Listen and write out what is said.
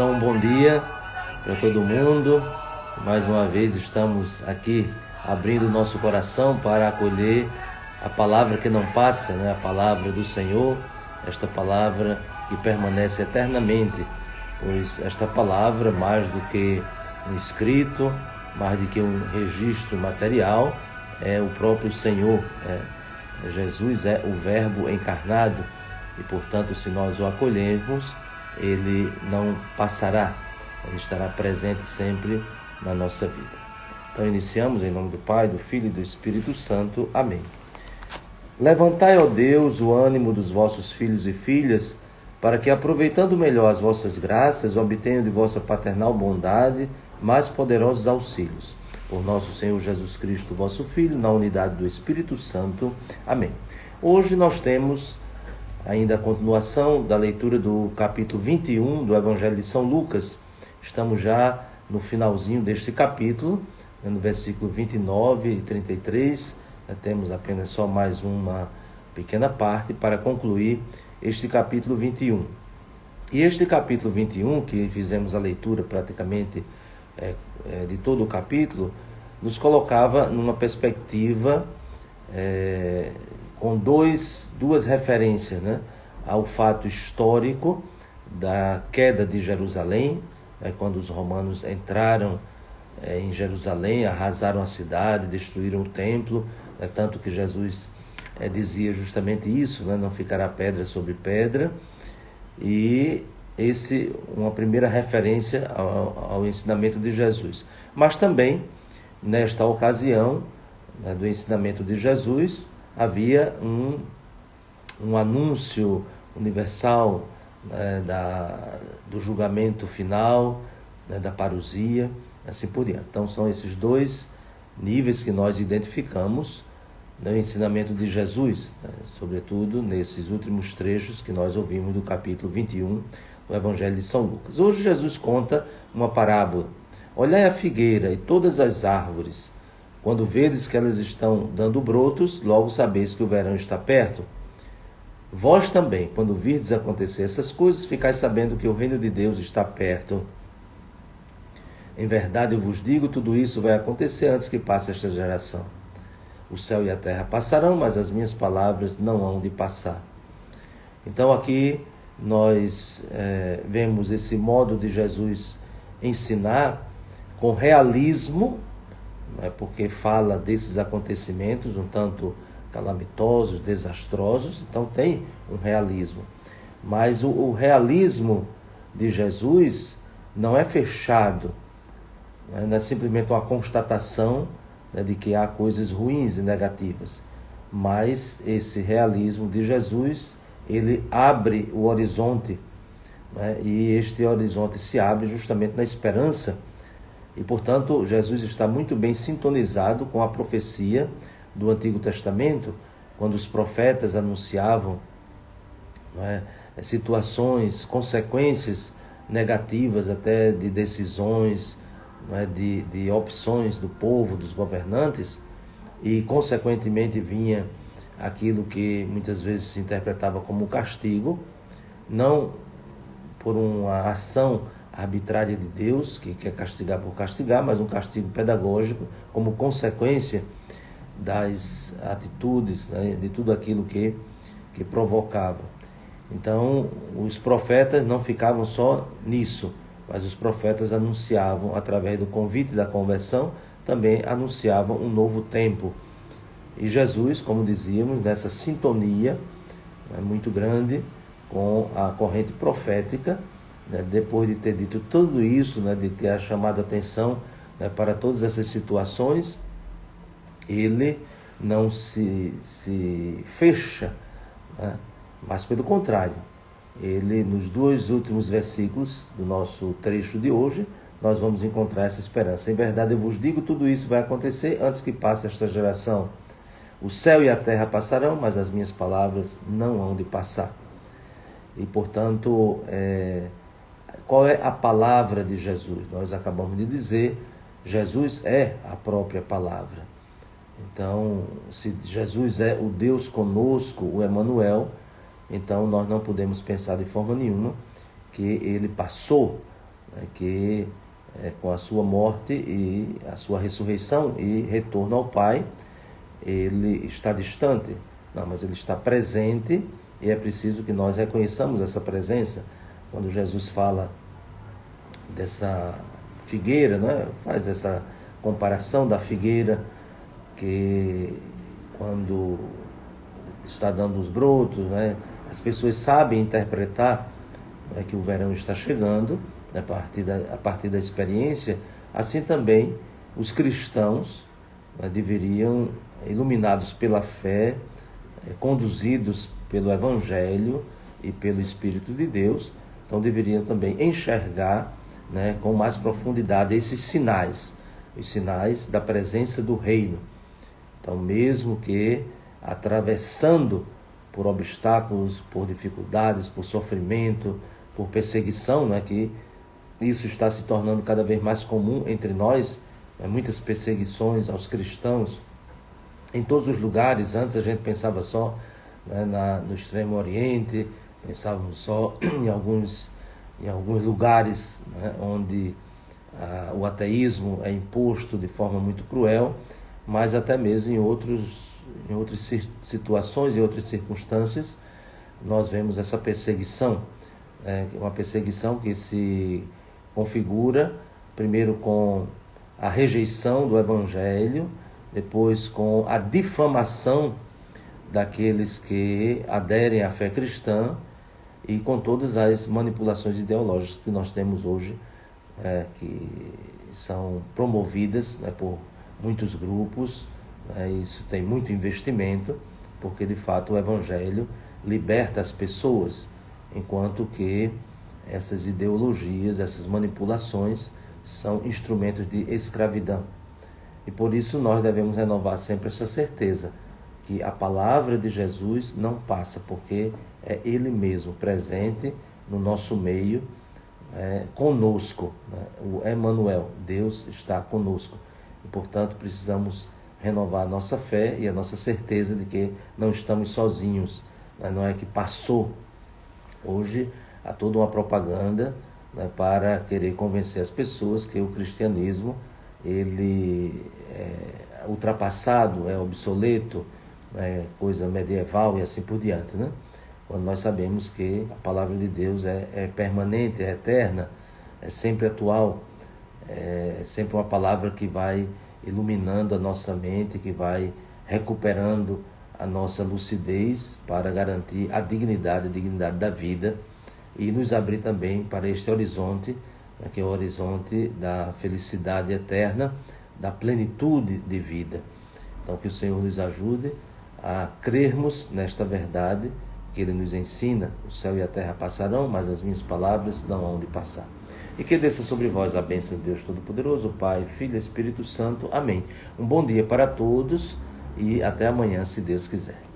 Então, bom dia para todo mundo. Mais uma vez estamos aqui abrindo o nosso coração para acolher a palavra que não passa, né? A palavra do Senhor, esta palavra que permanece eternamente, pois esta palavra, mais do que um escrito, mais do que um registro material, é o próprio Senhor. Jesus é o Verbo encarnado e, portanto, se nós o acolhermos, ele não passará, ele estará presente sempre na nossa vida. Então iniciamos em nome do Pai, do Filho e do Espírito Santo. Amém. Levantai, ó Deus, o ânimo dos vossos filhos e filhas, para que, aproveitando melhor as vossas graças, obtenham de vossa paternal bondade mais poderosos auxílios. Por nosso Senhor Jesus Cristo, vosso Filho, na unidade do Espírito Santo. Amém. Hoje nós temos ainda a continuação da leitura do capítulo 21 do Evangelho de São Lucas. Estamos já no finalzinho deste capítulo, no versículo 29 e 33. Temos apenas só mais uma pequena parte para concluir este capítulo 21. E este capítulo 21, que fizemos a leitura praticamente de todo o capítulo, nos colocava numa perspectiva com duas referências, né? Ao fato histórico da queda de Jerusalém, quando os romanos entraram em Jerusalém, arrasaram a cidade, destruíram o templo, tanto que Jesus dizia justamente isso, né? Não ficará pedra sobre pedra. E uma primeira referência ao ensinamento de Jesus. Mas também, nesta ocasião, né, do ensinamento de Jesus, havia um anúncio universal, né, do julgamento final, né, da parousia, assim por diante. Então são esses dois níveis que nós identificamos no ensinamento de Jesus, né, sobretudo nesses últimos trechos que nós ouvimos do capítulo 21 do Evangelho de São Lucas. Hoje Jesus conta uma parábola. Olhai a figueira e todas as árvores. Quando vedes que elas estão dando brotos, logo sabeis que o verão está perto. Vós também, quando virdes acontecer essas coisas, ficais sabendo que o reino de Deus está perto. Em verdade eu vos digo, tudo isso vai acontecer antes que passe esta geração. O céu e a terra passarão, mas as minhas palavras não hão de passar. Então aqui nós vemos esse modo de Jesus ensinar com realismo, porque fala desses acontecimentos um tanto calamitosos, desastrosos, então tem um realismo. Mas o realismo de Jesus não é fechado, não é simplesmente uma constatação, né, de que há coisas ruins e negativas, mas esse realismo de Jesus, ele abre o horizonte, né, e este horizonte se abre justamente na esperança. E, portanto, Jesus está muito bem sintonizado com a profecia do Antigo Testamento, quando os profetas anunciavam, situações, consequências negativas até de decisões, de opções do povo, dos governantes, e, consequentemente, vinha aquilo que muitas vezes se interpretava como castigo, não por uma ação arbitrária de Deus, que quer castigar por castigar, mas um castigo pedagógico como consequência das atitudes, né, de tudo aquilo que provocava. Então, os profetas não ficavam só nisso, mas os profetas anunciavam, através do convite da conversão, também anunciavam um novo tempo. E Jesus, como dizíamos, nessa sintonia muito grande com a corrente profética, depois de ter dito tudo isso, de ter chamado a atenção para todas essas situações, ele não se fecha, mas pelo contrário, ele, nos dois últimos versículos do nosso trecho de hoje, nós vamos encontrar essa esperança. Em verdade eu vos digo, tudo isso vai acontecer antes que passe esta geração. O céu e a terra passarão, mas as minhas palavras não hão de passar. E, portanto, qual é a palavra de Jesus? Nós acabamos de dizer, Jesus é a própria palavra. Então, se Jesus é o Deus conosco, o Emanuel, então nós não podemos pensar de forma nenhuma que ele passou, que com a sua morte e a sua ressurreição e retorno ao Pai, ele está distante. Não, mas ele está presente e é preciso que nós reconheçamos essa presença. Quando Jesus fala dessa figueira, né? Faz essa comparação da figueira que quando está dando os brotos, né? As pessoas sabem interpretar, né, que o verão está chegando, né, a partir da experiência. Assim também os cristãos, né, deveriam, iluminados pela fé, conduzidos pelo Evangelho e pelo Espírito de Deus, então deveriam também enxergar, né, com mais profundidade esses sinais, os sinais da presença do reino. Então, mesmo que atravessando por obstáculos, por dificuldades, por sofrimento, por perseguição, né, que isso está se tornando cada vez mais comum entre nós, né, muitas perseguições aos cristãos em todos os lugares. Antes a gente pensava só, né, no Extremo Oriente, pensávamos só em alguns lugares, né, onde o ateísmo é imposto de forma muito cruel, mas até mesmo em outras situações, em outras circunstâncias, nós vemos essa perseguição, uma perseguição que se configura primeiro com a rejeição do Evangelho, depois com a difamação daqueles que aderem à fé cristã e com todas as manipulações ideológicas que nós temos hoje, que são promovidas, né, por muitos grupos. Isso tem muito investimento, porque de fato o Evangelho liberta as pessoas, enquanto que essas ideologias, essas manipulações são instrumentos de escravidão. E por isso nós devemos renovar sempre essa certeza, que a palavra de Jesus não passa, porque é Ele mesmo presente no nosso meio, conosco, né? O Emmanuel, Deus está conosco. E, portanto, precisamos renovar a nossa fé e a nossa certeza de que não estamos sozinhos, né? Não é que passou. Hoje há toda uma propaganda, né, para querer convencer as pessoas que o cristianismo ele é ultrapassado, é obsoleto, é coisa medieval e assim por diante, né? Quando nós sabemos que a palavra de Deus é permanente, é eterna, é sempre atual, é sempre uma palavra que vai iluminando a nossa mente, que vai recuperando a nossa lucidez para garantir a dignidade da vida e nos abrir também para este horizonte, né, que é o horizonte da felicidade eterna, da plenitude de vida. Então, que o Senhor nos ajude a crermos nesta verdade que Ele nos ensina. O céu e a terra passarão, mas as minhas palavras não hão de passar. E que desça sobre vós a bênção de Deus Todo-Poderoso, Pai, Filho e Espírito Santo. Amém. Um bom dia para todos e até amanhã, se Deus quiser.